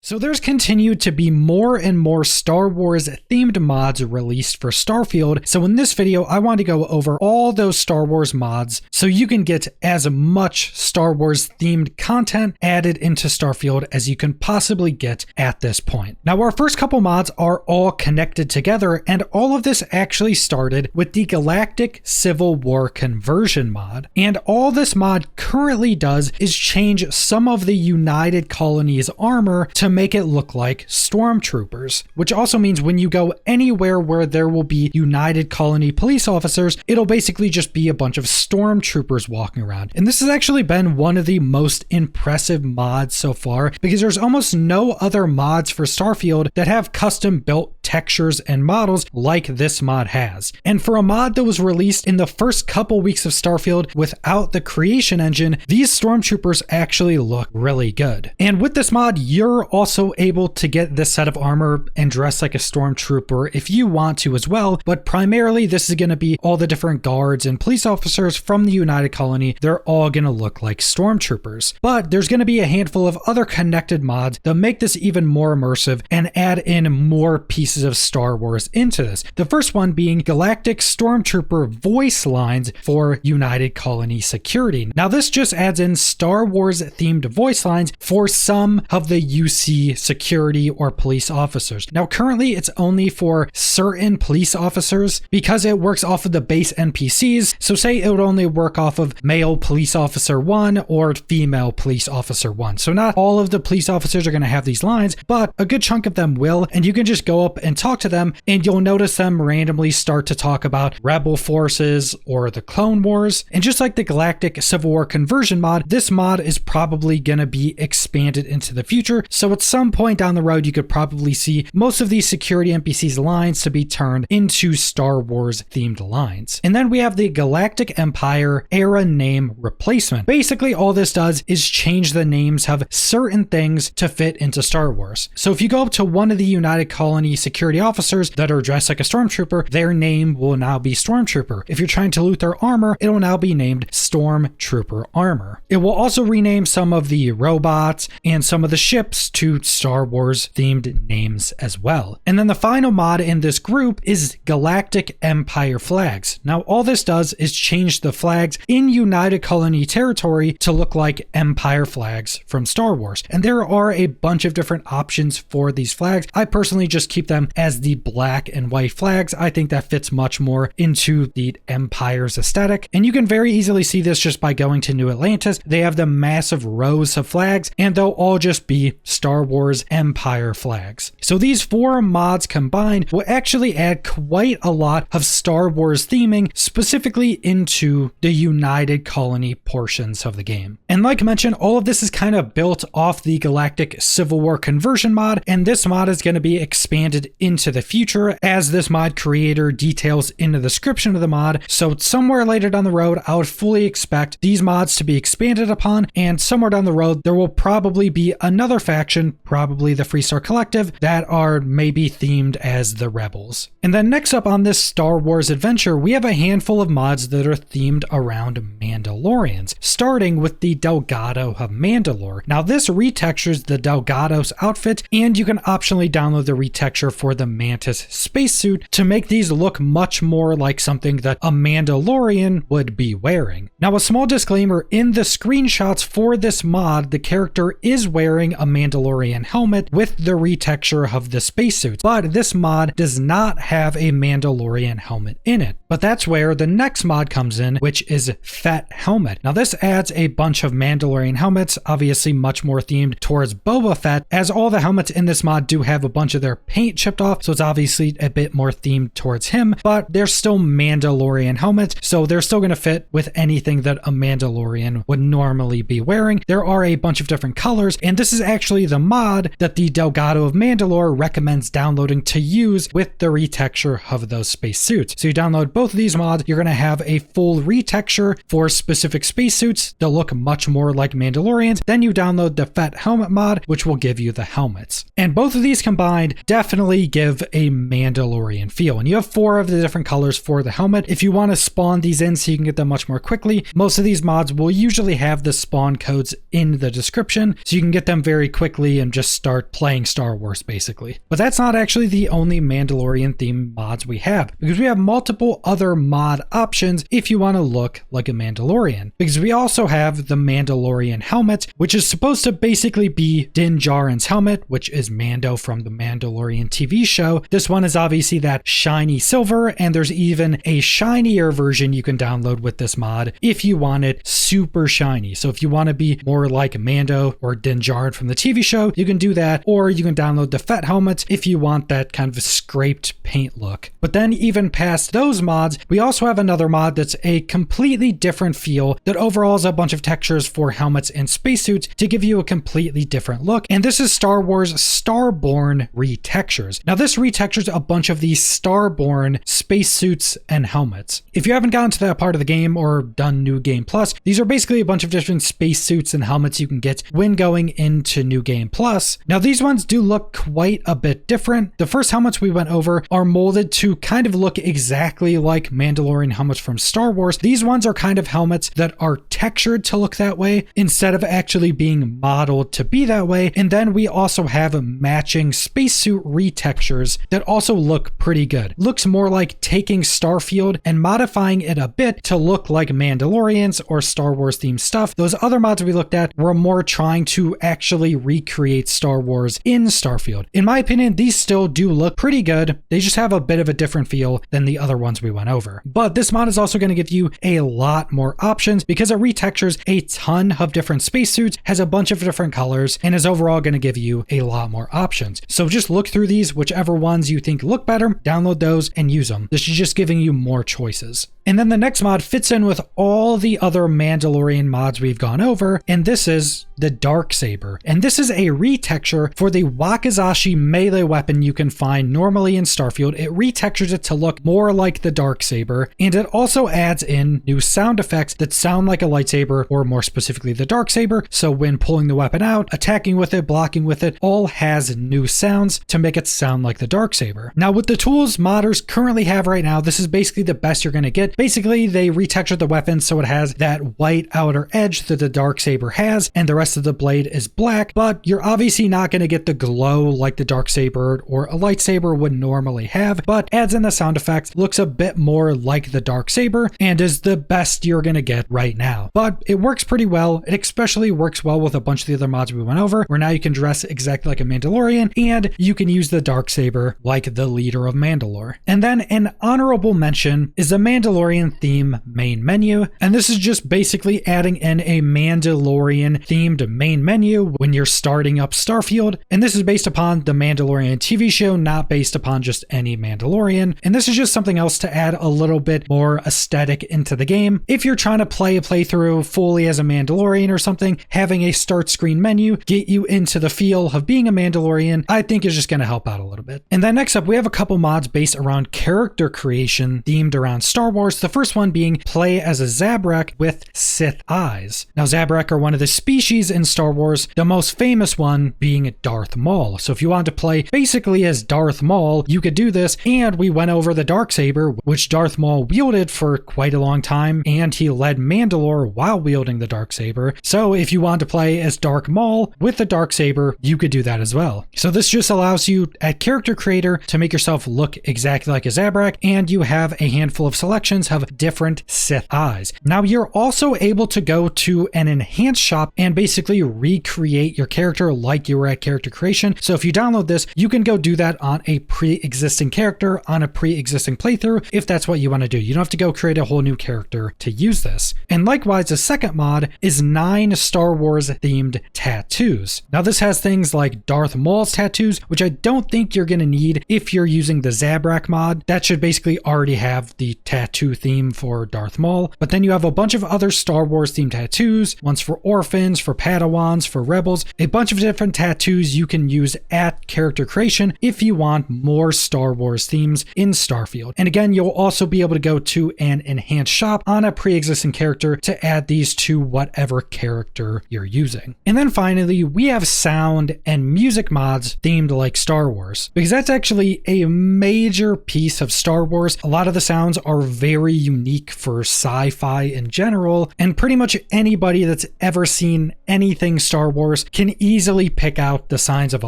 So there's continued to be more and more Star Wars themed mods released for Starfield. So in this video, I want to go over all those Star Wars mods so you can get as much Star Wars themed content added into Starfield as you can possibly get at this point. Now, our first couple mods are all connected together, and all of this actually started with the Galactic Civil War Conversion mod. And all this mod currently does is change some of the United Colony's armor to make it look like StormTroopers, which also means when you go anywhere where there will be United Colony police officers, it'll basically just be a bunch of StormTroopers walking around. And this has actually been one of the most impressive mods so far, because there's almost no other mods for Starfield that have custom built textures and models like this mod has. And for a mod that was released in the first couple weeks of Starfield without the creation engine, these StormTroopers actually look really good. And with this mod, you're also able to get this set of armor and dress like a StormTrooper if you want to as well, but primarily this is going to be all the different guards and police officers from the United Colony. They're all going to look like StormTroopers. But there's going to be a handful of other connected mods that make this even more immersive and add in more pieces of Star Wars into this. The first one being Galactic StormTrooper voice lines for United Colony security. Now this just adds in Star Wars themed voice lines for some of the UC security or police officers. Now currently it's only for certain police officers because it works off of the base NPCs. So say it would only work off of male police officer 1 or female police officer 1. So not all of the police officers are going to have these lines, but a good chunk of them will, and you can just go up and talk to them and you'll notice them randomly start to talk about rebel forces or the Clone Wars. And just like the Galactic Civil War Conversion mod, this mod is probably going to be expanded into the future. So at some point down the road, you could probably see most of these security NPCs lines to be turned into Star Wars themed lines. And then we have the Galactic Empire era name replacement. Basically, all this does is change the names of certain things to fit into Star Wars. So if you go up to one of the United Colony security officers that are dressed like a StormTrooper, their name will now be StormTrooper. If you're trying to loot their armor, it will now be named StormTrooper Armor. It will also rename some of the robots and some of the ships to Star Wars themed names as well. And then the final mod in this group is Galactic Empire flags. Now all this does is change the flags in United Colony territory to look like Empire flags from Star Wars. And there are a bunch of different options for these flags. I personally just keep them as the black and white flags. I think that fits much more into the Empire's aesthetic. And you can very easily see this just by going to New Atlantis. They have the massive rows of flags and they'll all just be Star Wars Empire flags. So these four mods combined will actually add quite a lot of Star Wars theming specifically into the United Colony portions of the game. And like mentioned, all of this is kind of built off the Galactic Civil War Conversion mod, and this mod is going to be expanded into the future as this mod creator details in the description of the mod. So somewhere later down the road, I would fully expect these mods to be expanded upon, and somewhere down the road, there will probably be another faction, probably the Freestar Collective, that are maybe themed as the Rebels. And then next up on this Star Wars adventure, we have a handful of mods that are themed around Mandalorians, starting with the Delgado of Mandalore. Now this retextures the Delgado's outfit, and you can optionally download the retexture for the Mantis spacesuit to make these look much more like something that a Mandalorian would be wearing. Now a small disclaimer, in the screenshots for this mod, the character is wearing a Mandalorian helmet with the retexture of the spacesuit, but this mod does not have a Mandalorian helmet in it. But that's where the next mod comes in, which is Fett Helmet. Now this adds a bunch of Mandalorian helmets, obviously much more themed towards Boba Fett, as all the helmets in this mod do have a bunch of their paint chipped off, so it's obviously a bit more themed towards him, but they're still Mandalorian helmets, so they're still going to fit with anything that a Mandalorian would normally be wearing. There are a bunch of different colors, and this is actually the mod that the Delgado of Mandalore recommends downloading to use with the retexture of those spacesuits. So you download both of these mods, you're going to have a full retexture for specific spacesuits that look much more like Mandalorians. Then you download the Fett Helmet mod, which will give you the helmets. And both of these combined definitely basically give a Mandalorian feel. And you have 4 of the different colors for the helmet. If you want to spawn these in so you can get them much more quickly, most of these mods will usually have the spawn codes in the description, so you can get them very quickly and just start playing Star Wars basically. But that's not actually the only Mandalorian themed mods we have, because we have multiple other mod options if you want to look like a Mandalorian. Because we also have the Mandalorian helmet, which is supposed to basically be Din Djarin's helmet, which is Mando from the Mandalorian TV show. This one is obviously that shiny silver, and there's even a shinier version you can download with this mod if you want it super shiny. So if you want to be more like Mando or Din Djarin from the TV show, you can do that, or you can download the Fett helmet if you want that kind of scraped paint look. But then even past those mods, we also have another mod that's a completely different feel that overall is a bunch of textures for helmets and spacesuits to give you a completely different look. And this is Star Wars Starborn retextures. Now this retextures a bunch of these Starborn spacesuits and helmets. If you haven't gotten to that part of the game or done New Game Plus, these are basically a bunch of different spacesuits and helmets you can get when going into New Game Plus. Now these ones do look quite a bit different. The first helmets we went over are molded to kind of look exactly like Mandalorian helmets from Star Wars. These ones are kind of helmets that are textured to look that way instead of actually being modeled to be that way. And then we also have matching spacesuit retextures that also look pretty good. Looks more like taking Starfield and modifying it a bit to look like Mandalorians or Star Wars themed stuff. Those other mods we looked at were more trying to actually recreate Star Wars in Starfield. In my opinion, these still do look pretty good. They just have a bit of a different feel than the other ones we went over. But this mod is also going to give you a lot more options because it retextures a ton of different spacesuits, has a bunch of different colors, and is overall going to give you a lot more options. So just look through these, whichever ones you think look better, download those and use them. This is just giving you more choices. And then the next mod fits in with all the other Mandalorian mods we've gone over, and this is the Darksaber. And this is a retexture for the Wakizashi melee weapon you can find normally in Starfield. It retextures it to look more like the Darksaber, and it also adds in new sound effects that sound like a lightsaber, or more specifically the Darksaber. So when pulling the weapon out, attacking with it, blocking with it, all has new sounds to make it sound like the Darksaber. Now with the tools modders currently have right now, this is basically the best you're going to get. Basically, they retextured the weapon so it has that white outer edge that the Darksaber has, and the rest of the blade is black, but you're obviously not going to get the glow like the Darksaber or a lightsaber would normally have, but adds in the sound effects, looks a bit more like the Darksaber, and is the best you're going to get right now. But it works pretty well. It especially works well with a bunch of the other mods we went over, where now you can dress exactly like a Mandalorian, and you can use the Darksaber like the leader of Mandalore. And then an honorable mention is the Mandalorian theme main menu, and this is just basically adding in a Mandalorian themed main menu when you're starting up Starfield, and this is based upon the Mandalorian TV show, not based upon just any Mandalorian. And this is just something else to add a little bit more aesthetic into the game. If you're trying to play a playthrough fully as a Mandalorian or something, having a start screen menu get you into the feel of being a Mandalorian, I think is just going to help out a little bit. And then next up, we have a couple mods based around character creation themed around Star Wars. The first one being play as a Zabrak with Sith eyes. Now Zabrak are one of the species in Star Wars, the most famous one being Darth Maul. So if you wanted to play basically as Darth Maul, you could do this, and we went over the Darksaber, which Darth Maul wielded for quite a long time, and he led Mandalore while wielding the Darksaber. So if you wanted to play as Darth Maul with the Darksaber, you could do that as well. So this just allows you at Character Creator to make yourself look exactly like a Zabrak, and you have a handful of selections of different Sith eyes. Now you're also able to go to an enhanced shop and basically recreate your character like you were at Character Creation. So if you download this, you can go do that on a pre-existing character on a pre-existing playthrough if that's what you want to do. You don't have to go create a whole new character to use this. And likewise, the second mod is 9 Star Wars themed tattoos. Now this has things like Darth Maul's tattoos, which I don't think you're going to need if you're using the Zabrak mod. That should basically already have the tattoo theme for Darth Maul. But then you have a bunch of other Star Wars themed tattoos, ones for orphans, for Padawans for Rebels, a bunch of different tattoos you can use at character creation if you want more Star Wars themes in Starfield. And again, you'll also be able to go to an enhanced shop on a pre-existing character to add these to whatever character you're using. And then finally, we have sound and music mods themed like Star Wars, because that's actually a major piece of Star Wars. A lot of the sounds are very unique for sci-fi in general, and pretty much anybody that's ever seen anything Star Wars can easily pick out the signs of a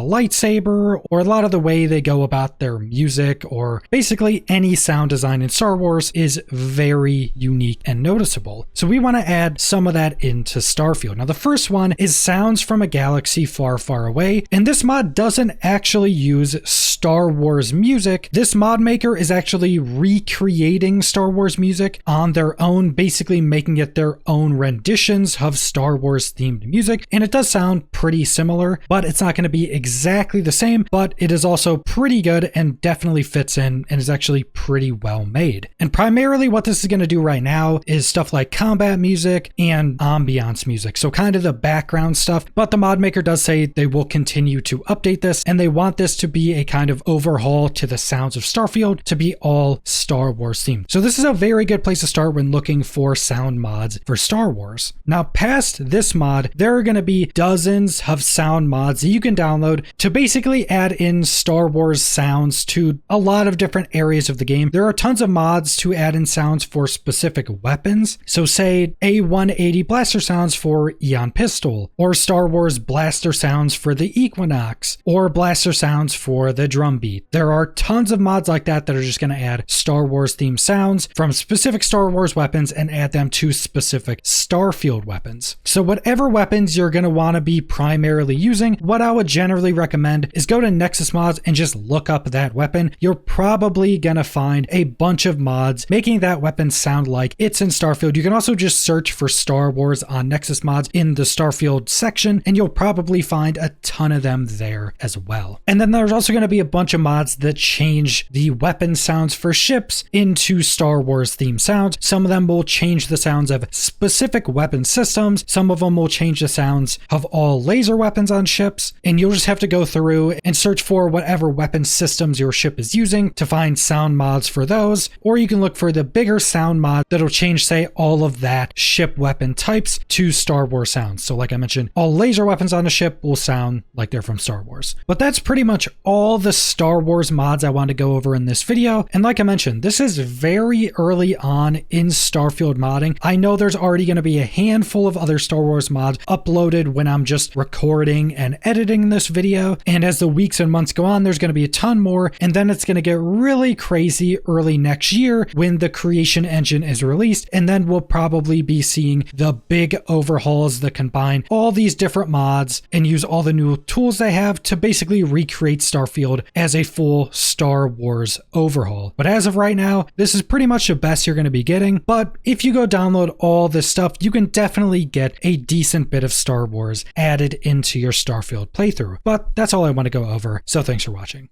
lightsaber, or a lot of the way they go about their music, or basically any sound design in Star Wars is very unique and noticeable. So we want to add some of that into Starfield. Now the first one is Sounds from a Galaxy Far, Far Away, and this mod doesn't actually use Star Wars music. This mod maker is actually recreating Star Wars music on their own, basically making it their own renditions of Star Wars themed music, and it does sound pretty similar, but it's not going to be exactly the same, but it is also pretty good and definitely fits in and is actually pretty well made. And primarily what this is going to do right now is stuff like combat music and ambiance music, so kind of the background stuff, but the mod maker does say they will continue to update this, and they want this to be a kind of overhaul to the sounds of Starfield to be all Star Wars themed. So this is a very good place to start when looking for sound mods for Star Wars. Now past this mod, there are going to be dozens of sound mods that you can download to basically add in Star Wars sounds to a lot of different areas of the game. There are tons of mods to add in sounds for specific weapons. So say A180 blaster sounds for Eon Pistol, or Star Wars blaster sounds for the Equinox, or blaster sounds for the Drumbeat. There are tons of mods like that that are just going to add Star Wars themed sounds from specific Star Wars weapons and add them to specific Starfield weapons. So whatever weapons you're going to want to be primarily using, what I would generally recommend is go to Nexus Mods and just look up that weapon. You're probably going to find a bunch of mods making that weapon sound like it's in Starfield. You can also just search for Star Wars on Nexus Mods in the Starfield section, and you'll probably find a ton of them there as well. And then there's also going to be a bunch of mods that change the weapon sounds for ships into Star Wars themed sounds. Some of them will change the sounds of specific weapon systems. Some of them will change the sounds of all laser weapons on ships, and you'll just have to go through and search for whatever weapon systems your ship is using to find sound mods for those, or you can look for the bigger sound mod that'll change, say, all of that ship weapon types to Star Wars sounds. So like I mentioned, all laser weapons on a ship will sound like they're from Star Wars. But that's pretty much all the Star Wars mods I want to go over in this video. And like I mentioned, this is very early on in Starfield modding. I know there's already going to be a handful of other Star Wars mods uploaded when I'm just recording and editing this video. And as the weeks and months go on, there's going to be a ton more. And then it's going to get really crazy early next year when the creation engine is released. And then we'll probably be seeing the big overhauls that combine all these different mods and use all the new tools they have to basically recreate Starfield as a full Star Wars overhaul. But as of right now, this is pretty much the best you're going to be getting. But if you go download all this stuff, you can definitely get a decent bit of Star Wars added into your Starfield playthrough. But that's all I want to go over. So thanks for watching.